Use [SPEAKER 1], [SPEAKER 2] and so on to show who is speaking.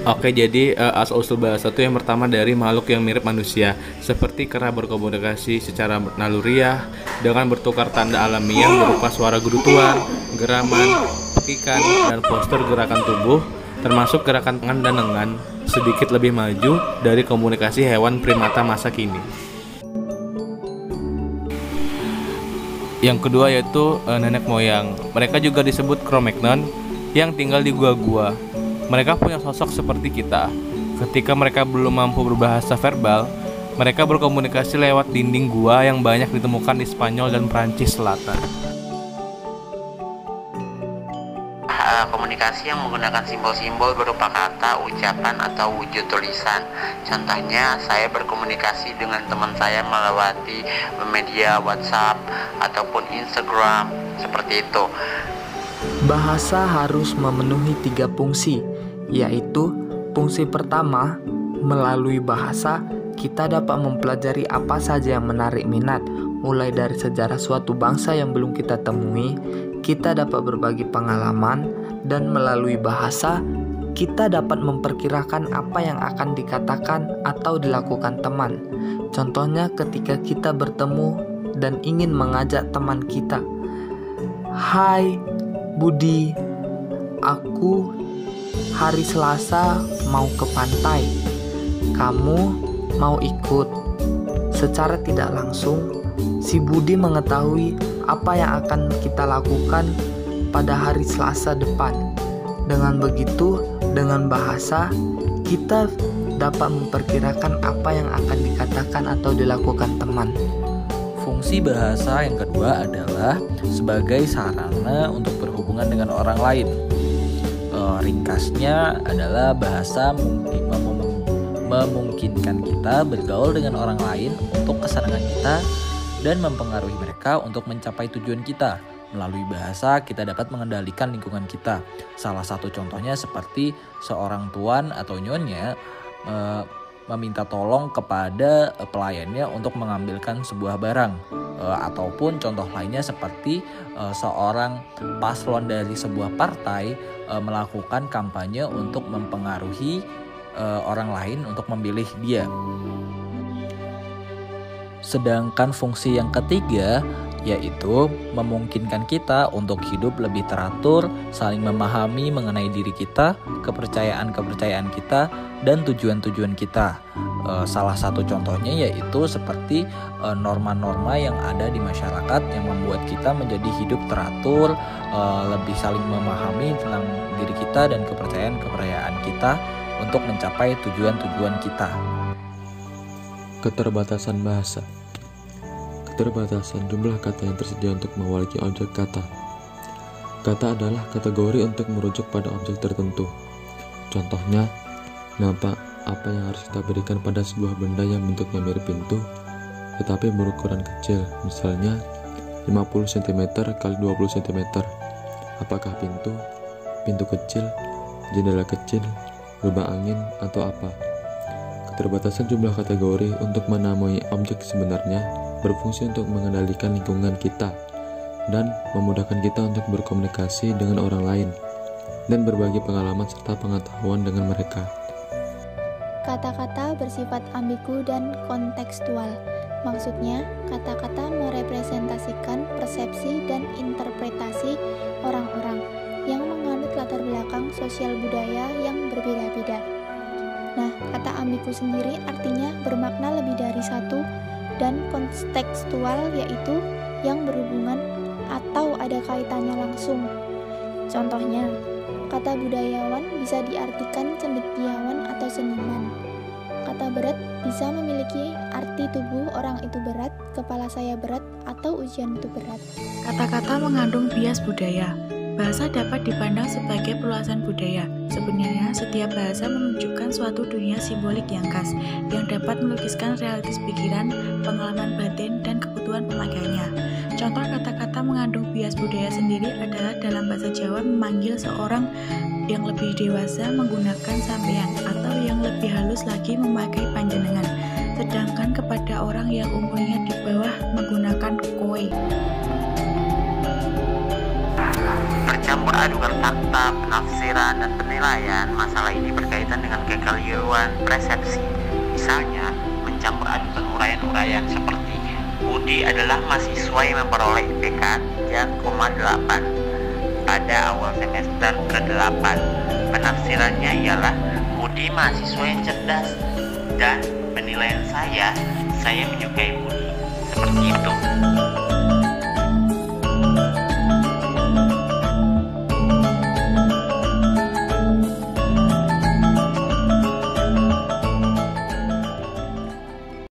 [SPEAKER 1] Oke, jadi asal-usul bahasa itu yang pertama dari makhluk yang mirip manusia, seperti kera berkomunikasi secara naluriah dengan bertukar tanda alamiah berupa suara gerutuan, geraman, pekikan, dan postur gerakan tubuh, termasuk gerakan tangan dan lengan, sedikit lebih maju dari komunikasi hewan primata masa kini. Yang kedua yaitu nenek moyang. Mereka juga disebut Cro-Magnon yang tinggal di gua-gua. Mereka punya sosok seperti kita. Ketika mereka belum mampu berbahasa verbal, mereka berkomunikasi lewat dinding gua yang banyak ditemukan di Spanyol dan Prancis Selatan.
[SPEAKER 2] Komunikasi yang menggunakan simbol-simbol berupa kata, ucapan, atau wujud tulisan. Contohnya, saya berkomunikasi dengan teman saya melewati media WhatsApp ataupun Instagram, seperti itu.
[SPEAKER 3] Bahasa harus memenuhi 3 fungsi, yaitu fungsi pertama, melalui bahasa kita dapat mempelajari apa saja yang menarik minat, mulai dari sejarah suatu bangsa yang belum kita temui, kita dapat berbagi pengalaman, dan melalui bahasa kita dapat memperkirakan apa yang akan dikatakan atau dilakukan teman. Contohnya ketika kita bertemu dan ingin mengajak teman kita, "Hai Budi, aku hari Selasa mau ke pantai. Kamu mau ikut?" Secara tidak langsung, si Budi mengetahui apa yang akan kita lakukan pada hari Selasa depan. Dengan begitu, dengan bahasa, kita dapat memperkirakan apa yang akan dikatakan atau dilakukan teman.
[SPEAKER 4] Fungsi bahasa yang kedua adalah sebagai sarana untuk berhubungan dengan orang lain. Ringkasnya adalah bahasa memungkinkan kita bergaul dengan orang lain untuk kesenangan kita dan mempengaruhi mereka untuk mencapai tujuan kita. Melalui bahasa kita dapat mengendalikan lingkungan kita. Salah satu contohnya seperti seorang tuan atau nyonya meminta tolong kepada pelayannya untuk mengambilkan sebuah barang, ataupun contoh lainnya seperti seorang paslon dari sebuah partai melakukan kampanye untuk mempengaruhi orang lain untuk memilih dia. Sedangkan fungsi yang ketiga yaitu memungkinkan kita untuk hidup lebih teratur, saling memahami mengenai diri kita, kepercayaan-kepercayaan kita, dan tujuan-tujuan kita. Salah satu contohnya yaitu seperti norma-norma yang ada di masyarakat yang membuat kita menjadi hidup teratur, lebih saling memahami tentang diri kita dan kepercayaan-kepercayaan kita untuk mencapai tujuan-tujuan kita.
[SPEAKER 5] Keterbatasan bahasa. Keterbatasan jumlah kata yang tersedia untuk mewakili objek kata. Kata adalah kategori untuk merujuk pada objek tertentu. Contohnya, nama apa yang harus kita berikan pada sebuah benda yang bentuknya mirip pintu, tetapi berukuran kecil, misalnya 50 cm x 20 cm. Apakah pintu, pintu kecil, jendela kecil, lubang angin, atau apa? Keterbatasan jumlah kategori untuk menamai objek sebenarnya berfungsi untuk mengendalikan lingkungan kita dan memudahkan kita untuk berkomunikasi dengan orang lain dan berbagi pengalaman serta pengetahuan dengan mereka.
[SPEAKER 6] Kata-kata bersifat ambigu dan kontekstual. Maksudnya, kata-kata merepresentasikan persepsi dan interpretasi orang-orang yang menganut latar belakang sosial budaya yang berbeda-beda. Nah, kata ambigu sendiri artinya bermakna lebih dari satu, dan kontekstual yaitu yang berhubungan atau ada kaitannya langsung. Contohnya, kata budayawan bisa diartikan cendekiawan atau seniman. Kata berat bisa memiliki arti tubuh orang itu berat, kepala saya berat, atau ujian itu berat.
[SPEAKER 7] Kata-kata mengandung bias budaya. Bahasa dapat dipandang sebagai perluasan budaya. Sebenarnya, setiap bahasa menunjukkan suatu dunia simbolik yang khas, yang dapat melukiskan realitas pikiran, pengalaman batin, dan kebutuhan pemakaiannya. Contoh kata-kata mengandung bias budaya sendiri adalah dalam bahasa Jawa memanggil seorang yang lebih dewasa menggunakan sampean, atau yang lebih halus lagi memakai panjenengan. Sedangkan kepada orang yang umurnya di bawah menggunakan kowe.
[SPEAKER 2] bercampur adukan fakta, penafsiran, dan penilaian. Masalah ini berkaitan dengan kekeliruan persepsi. Misalnya, mencampur adukan uraian-uraian seperti Budi adalah mahasiswa yang memperoleh IPK 3,8 pada awal semester ke-8. Penafsirannya ialah Budi mahasiswa yang cerdas, dan penilaian saya menyukai Budi. Seperti itu.